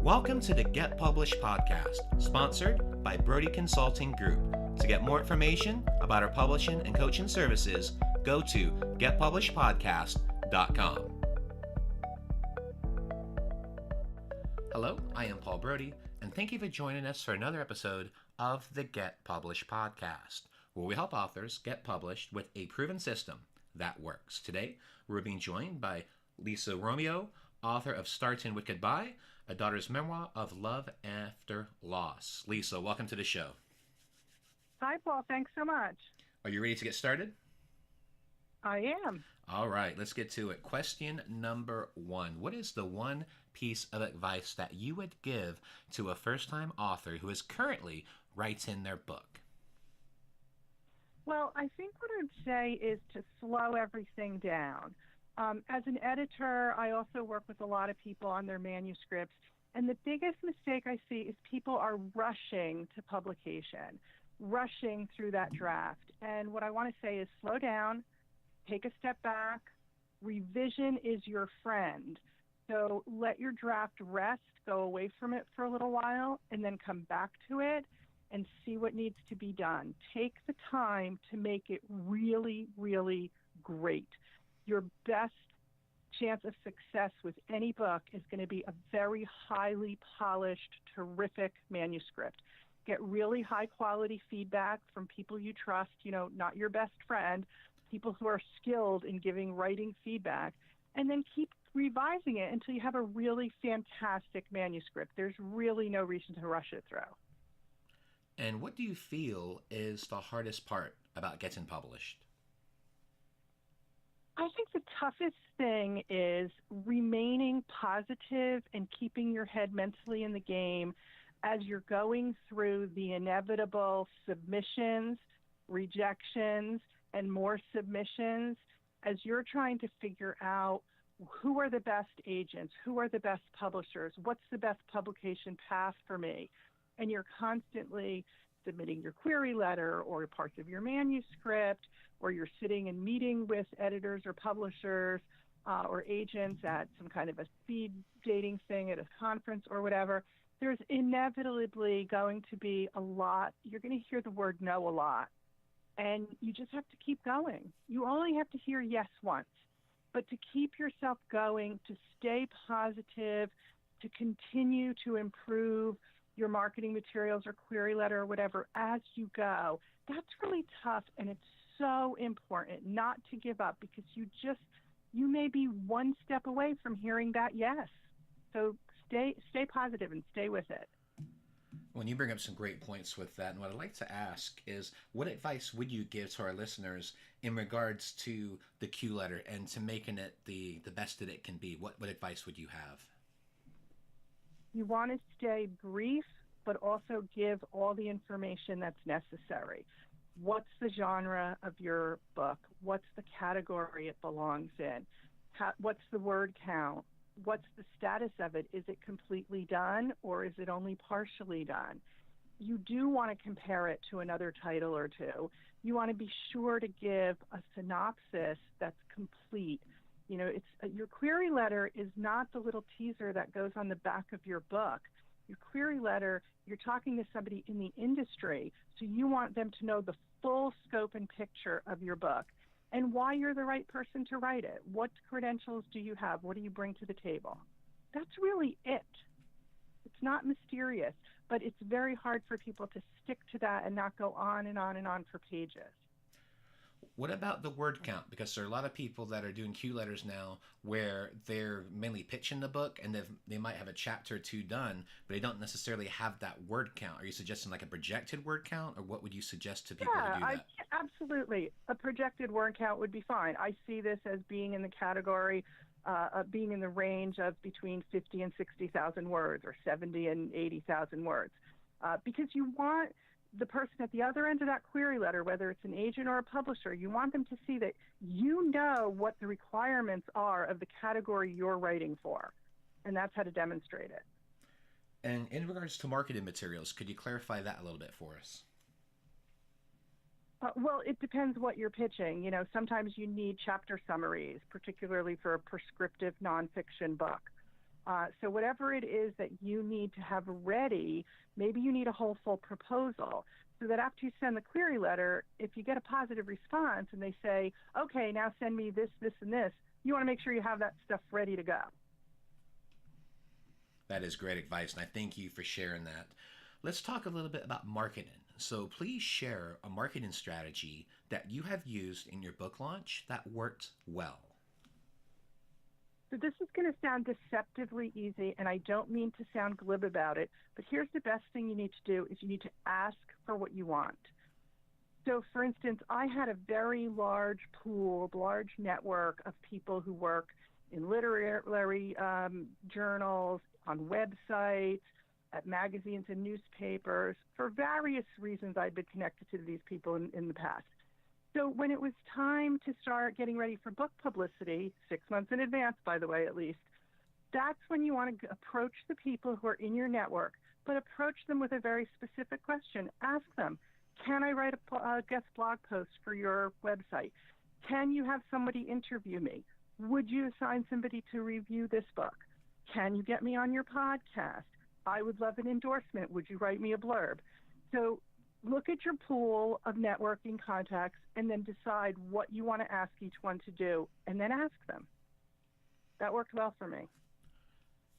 Welcome to the Get Published podcast, sponsored by Brodie Consulting Group. To get more information about our publishing and coaching services, go to getpublishedpodcast.com. Hello, I am Paul Brodie, and thank you for joining us for another episode of the Get Published podcast, where we help authors get published with a proven system that works. Today, we're being joined by Lisa Romeo, author of Starting with Goodbye, a daughter's memoir of love after loss. Lisa, welcome to the show. Hi, Paul. Thanks so much. Are you ready to get started? I am. All right, let's get to it. Question number 1. What is the one piece of advice that you would give to a first-time author who is currently writing their book? Well, I think what I'd say is to slow everything down. As an editor, I also work with a lot of people on their manuscripts, and the biggest mistake I see is people are rushing to publication, rushing through that draft. And what I want to say is slow down, take a step back. Revision is your friend. So let your draft rest, go away from it for a little while, and then come back to it and see what needs to be done. Take the time to make it really, really great. Your best chance of success with any book is going to be a very highly polished, terrific manuscript. Get really high quality feedback from people you trust, not your best friend, people who are skilled in giving writing feedback, and then keep revising it until you have a really fantastic manuscript. There's really no reason to rush it through. And what do you feel is the hardest part about getting published? I think the toughest thing is remaining positive and keeping your head mentally in the game as you're going through the inevitable submissions, rejections, and more submissions, as you're trying to figure out who are the best agents, who are the best publishers, what's the best publication path for me. And you're constantly submitting your query letter or parts of your manuscript, or you're sitting and meeting with editors or publishers or agents at some kind of a speed dating thing at a conference or whatever. There's inevitably going to be a lot. You're going to hear the word no a lot. And you just have to keep going. You only have to hear yes once. But to keep yourself going, to stay positive, to continue to improve your marketing materials or query letter or whatever as you go, that's really tough, and it's so important not to give up, because you may be one step away from hearing that yes. So stay positive and stay with it. When you bring up some great points with that, and what I'd like to ask is, what advice would you give to our listeners in regards to the Q letter and to making it the best that it can be? What advice would you have? You want to stay brief, but also give all the information that's necessary. What's the genre of your book? What's the category it belongs in? What's the word count? What's the status of it? Is it completely done, or is it only partially done? You do want to compare it to another title or two. You want to be sure to give a synopsis that's complete. Your query letter is not the little teaser that goes on the back of your book. Your query letter, you're talking to somebody in the industry, so you want them to know the full scope and picture of your book and why you're the right person to write it. What credentials do you have? What do you bring to the table? That's really it. It's not mysterious, but it's very hard for people to stick to that and not go on and on and on for pages. What about the word count? Because there are a lot of people that are doing Q letters now where they're mainly pitching the book, and they might have a chapter or two done, but they don't necessarily have that word count. Are you suggesting like a projected word count, or what would you suggest to people to do that? Absolutely. A projected word count would be fine. I see this as being in the category of being in the range of between 50 and 60,000 words, or 70 and 80,000 words, because you want the person at the other end of that query letter, whether it's an agent or a publisher, you want them to see that you know what the requirements are of the category you're writing for, and that's how to demonstrate it. And in regards to marketing materials, could you clarify that a little bit for us? Well, it depends what you're pitching. Sometimes you need chapter summaries, particularly for a prescriptive nonfiction book. So whatever it is that you need to have ready, maybe you need a whole full proposal. So that after you send the query letter, if you get a positive response and they say, okay, now send me this, this, and this, you want to make sure you have that stuff ready to go. That is great advice, and I thank you for sharing that. Let's talk a little bit about marketing. So please share a marketing strategy that you have used in your book launch that worked well. So this is going to sound deceptively easy, and I don't mean to sound glib about it, but here's the best thing you need to do is you need to ask for what you want. So, for instance, I had a very large pool, large network of people who work in literary journals, on websites, at magazines and newspapers. For various reasons, I'd been connected to these people in the past. So when it was time to start getting ready for book publicity, 6 months in advance, by the way, at least, that's when you want to approach the people who are in your network, but approach them with a very specific question. Ask them, can I write a guest blog post for your website? Can you have somebody interview me? Would you assign somebody to review this book? Can you get me on your podcast? I would love an endorsement. Would you write me a blurb? So look at your pool of networking contacts and then decide what you want to ask each one to do, and then ask them. That worked well for me.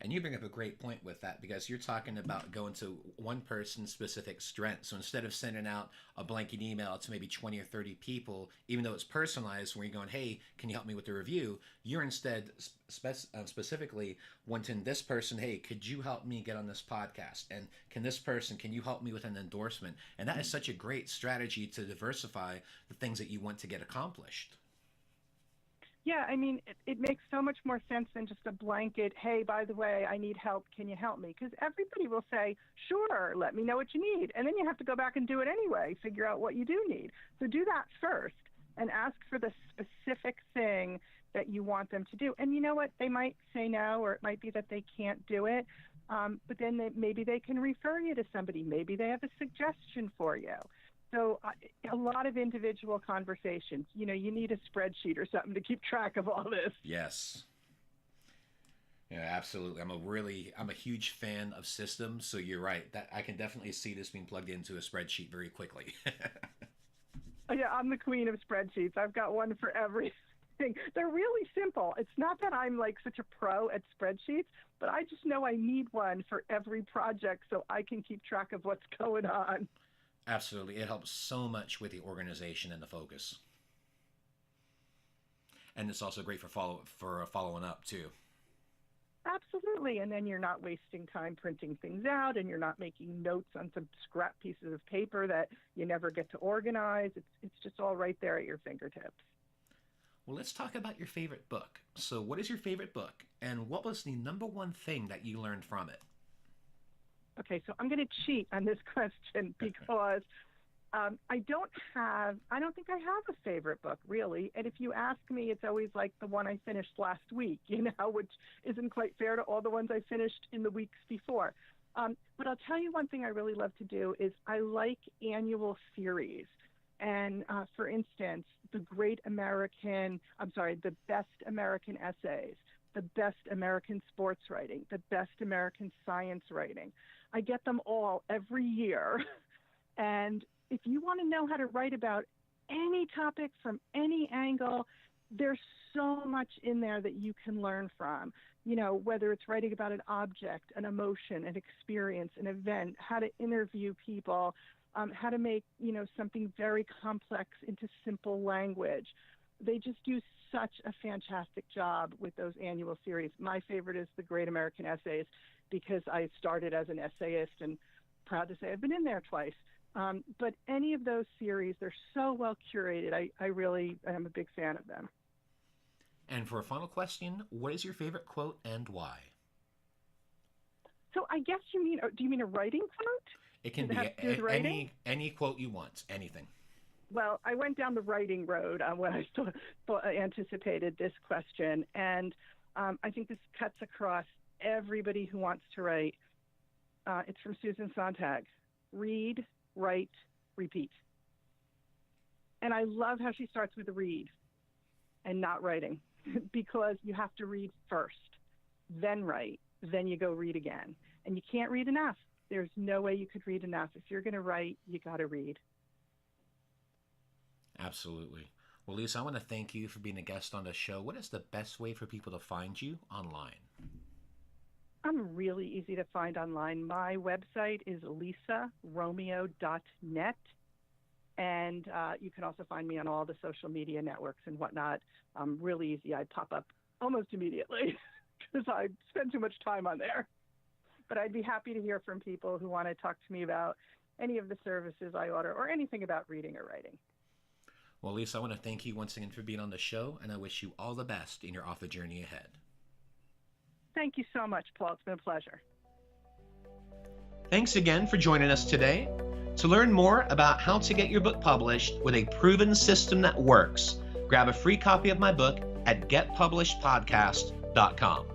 And you bring up a great point with that, because you're talking about going to one person's specific strength. So instead of sending out a blanket email to maybe 20 or 30 people, even though it's personalized, where you're going, hey, can you help me with the review? You're instead specifically wanting this person, hey, could you help me get on this podcast? And can you help me with an endorsement? And that is such a great strategy to diversify the things that you want to get accomplished. Yeah, I mean, it makes so much more sense than just a blanket, hey, by the way, I need help, can you help me? Because everybody will say, sure, let me know what you need. And then you have to go back and do it anyway, figure out what you do need. So do that first and ask for the specific thing that you want them to do. And you know what? They might say no, or it might be that they can't do it. But then maybe they can refer you to somebody. Maybe they have a suggestion for you. So a lot of individual conversations. You know, you need a spreadsheet or something to keep track of all this. Yes. Yeah, absolutely. I'm a huge fan of systems. So you're right. That I can definitely see this being plugged into a spreadsheet very quickly. Yeah, I'm the queen of spreadsheets. I've got one for everything. They're really simple. It's not that I'm like such a pro at spreadsheets, but I just know I need one for every project so I can keep track of what's going on. Absolutely. It helps so much with the organization and the focus. And it's also great for following up too. Absolutely. And then you're not wasting time printing things out, and you're not making notes on some scrap pieces of paper that you never get to organize. It's just all right there at your fingertips. Well, let's talk about your favorite book. So what is your favorite book, and what was the number one thing that you learned from it? Okay, so I'm going to cheat on this question because I don't think I have a favorite book, really. And if you ask me, it's always like the one I finished last week, which isn't quite fair to all the ones I finished in the weeks before. But I'll tell you one thing I really love to do is I like annual series. And for instance, the best American essays, the best American sports writing, the best American science writing. I get them all every year. And if you want to know how to write about any topic from any angle, there's so much in there that you can learn from, whether it's writing about an object, an emotion, an experience, an event, how to interview people, how to make, something very complex into simple language. They just do such a fantastic job with those annual series. My favorite is the Great American Essays, because I started as an essayist and proud to say I've been in there twice. But any of those series, they're so well curated. I really am a big fan of them. And for a final question, what is your favorite quote and why? So I guess do you mean a writing quote? It can be any quote you want, anything. Well, I went down the writing road when I anticipated this question, and I think this cuts across everybody who wants to write. It's from Susan Sontag. Read, write, repeat. And I love how she starts with read and not writing, because you have to read first. then write, then you go read again. And you can't read enough. There's no way you could read enough. If you're going to write, you got to read. Absolutely. Well, Lisa, I want to thank you for being a guest on the show. What is the best way for people to find you online? I'm really easy to find online. My website is lisaromeo.net. And you can also find me on all the social media networks and whatnot. Really easy. I pop up almost immediately because I spend too much time on there. But I'd be happy to hear from people who want to talk to me about any of the services I offer or anything about reading or writing. Well, Lisa, I want to thank you once again for being on the show, and I wish you all the best in your author journey ahead. Thank you so much, Paul. It's been a pleasure. Thanks again for joining us today. To learn more about how to get your book published with a proven system that works, grab a free copy of my book at getpublishedpodcast.com.